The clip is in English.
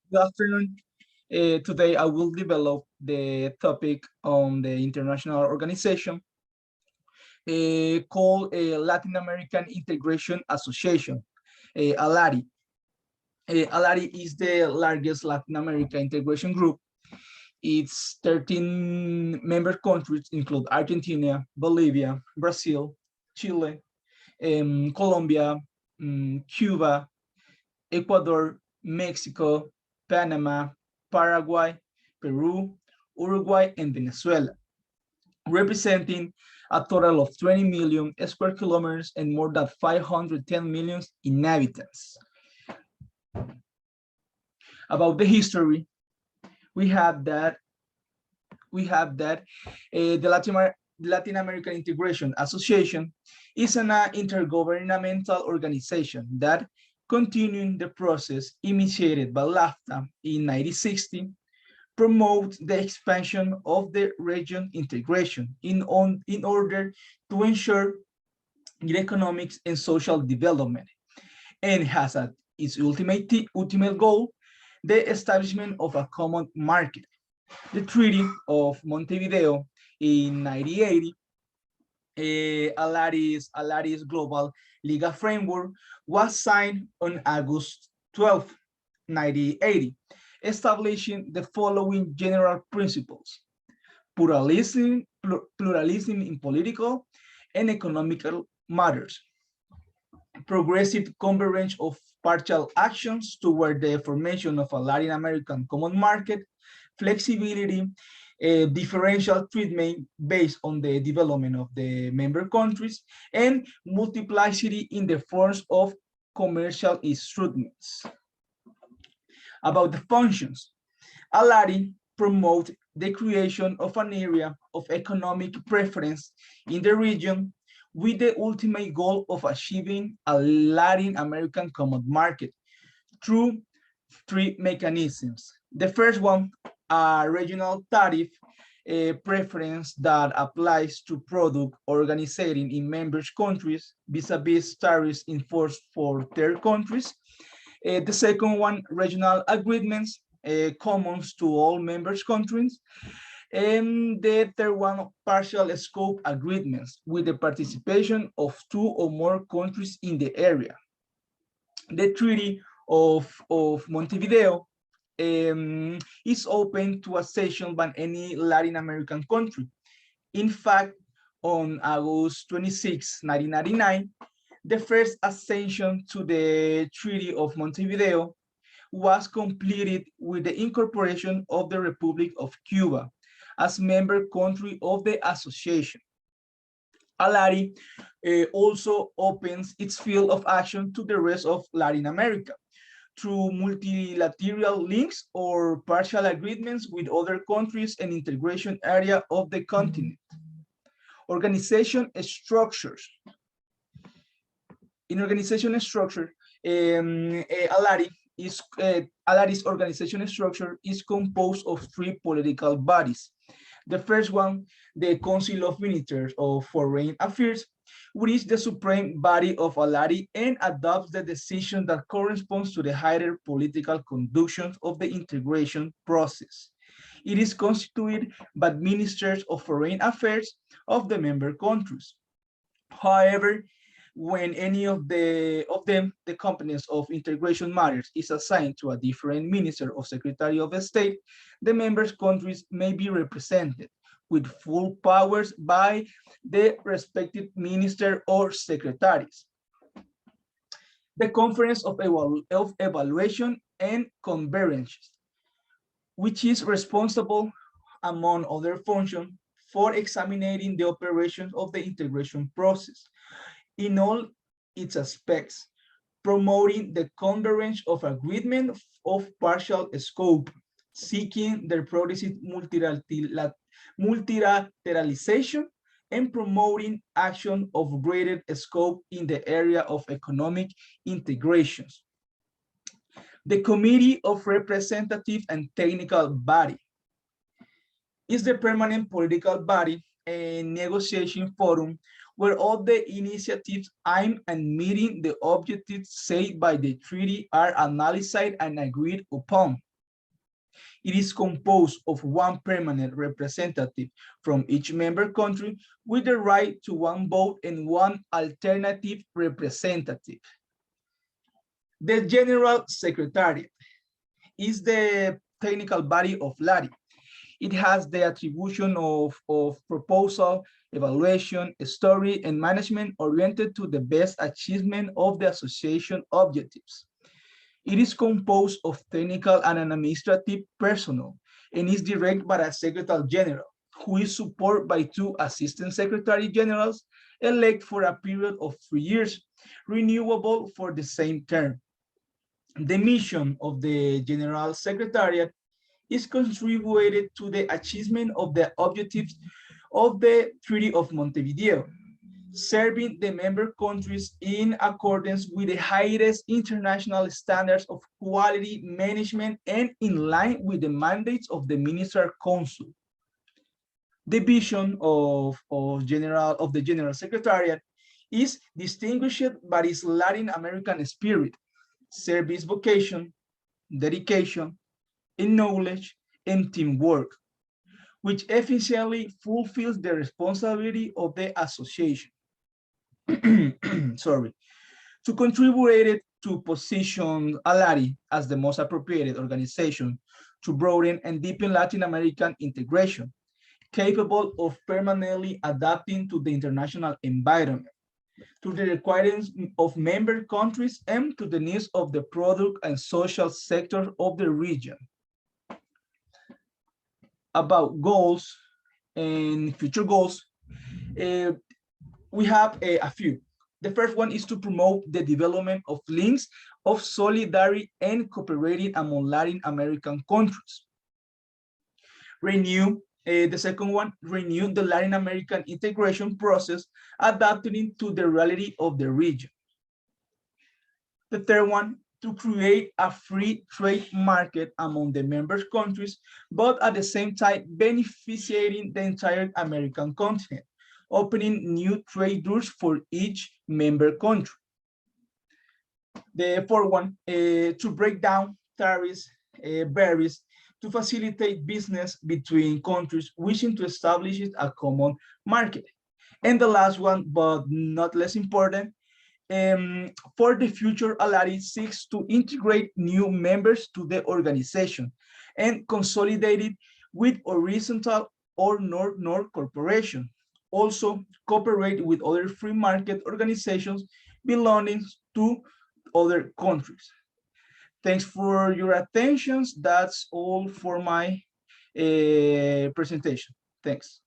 Good afternoon. Today I will develop the topic on the international organization called Latin American Integration Association, ALARI. ALARI is the largest Latin American integration group. Its 13 member countries include Argentina, Bolivia, Brazil, Chile, Colombia, Cuba, Ecuador, Mexico, Panama, Paraguay, Peru, Uruguay, and Venezuela, representing a total of 20 million square kilometers and more than 510 million inhabitants. About the history, we have that the Latin American Integration Association is an intergovernmental organization that, continuing the process initiated by LAFTA in 1960, promotes the expansion of the region integration in order to ensure economic and social development, and has at its ultimate goal the establishment of a common market. The Treaty of Montevideo in 1980, Alaris Global Legal Framework, was signed on August 12, 1980, establishing the following general principles: pluralism in political and economical matters, progressive convergence of partial actions toward the formation of a Latin American common market, flexibility, differential treatment based on the development of the member countries, and multiplicity in the forms of commercial instruments. About the functions, ALARI promotes the creation of an area of economic preference in the region with the ultimate goal of achieving a Latin American common market through three mechanisms. The first one, a regional tariff preference that applies to product organized in members countries vis-a-vis tariffs enforced for third countries. The second one, regional agreements common to all members countries. And the third one, partial scope agreements with the participation of two or more countries in the area. The Treaty of Montevideo is open to accession by any Latin American country. In fact, on August 26, 1999, the first accession to the Treaty of Montevideo was completed with the incorporation of the Republic of Cuba as member country of the association. ALARI also opens its field of action to the rest of Latin America through multilateral links or partial agreements with other countries and integration area of the continent. Organization structures. In organization structure, ALARI's organization structure is composed of three political bodies. The first one, the Council of Ministers of Foreign Affairs, which is the supreme body of ALARI and adopts the decision that corresponds to the higher political conduction of the integration process. It is constituted by ministers of foreign affairs of the member countries. However, when any of them, the companies of integration matters is assigned to a different minister or secretary of state, the members countries may be represented with full powers by the respective minister or secretaries. The Conference of Evaluation and Convergence, which is responsible, among other functions, for examining the operations of the integration process in all its aspects, promoting the convergence of agreement of partial scope, seeking their progressive multilateralization, and promoting action of greater scope in the area of economic integrations. The Committee of Representative and Technical Body is the permanent political body and negotiation forum where all the initiatives aimed at meeting the objectives set by the treaty are analyzed and agreed upon. It is composed of one permanent representative from each member country with the right to one vote and one alternative representative. The General Secretariat is the technical body of LARI. It has the attribution of proposal, evaluation, story, and management oriented to the best achievement of the association objectives. It is composed of technical and administrative personnel and is directed by a Secretary General, who is supported by 2 Assistant Secretary Generals elected for a period of 3 years, renewable for the same term. The mission of the General Secretariat is contributed to the achievement of the objectives of the Treaty of Montevideo, serving the member countries in accordance with the highest international standards of quality management and in line with the mandates of the Minister Council. The vision of the General Secretariat is distinguished by its Latin American spirit, service vocation, dedication, and knowledge and teamwork, which efficiently fulfills the responsibility of the association. Sorry, to contribute to position ALARI as the most appropriate organization to broaden and deepen Latin American integration, capable of permanently adapting to the international environment, to the requirements of member countries and to the needs of the product and social sector of the region. About goals and future goals, we have a few. The first one is to promote the development of links of solidarity and cooperating among Latin American countries. The second one, renew the Latin American integration process, adapting to the reality of the region. The third one, to create a free trade market among the member countries, but at the same time beneficiating the entire American continent, opening new trade routes for each member country. The fourth one, to break down tariffs, barriers, to facilitate business between countries wishing to establish a common market. And the last one, but not less important, for the future, ALARI seeks to integrate new members to the organization and consolidate it with horizontal or North-North cooperation. Also, cooperate with other free market organizations belonging to other countries. Thanks for your attention. That's all for my presentation. Thanks.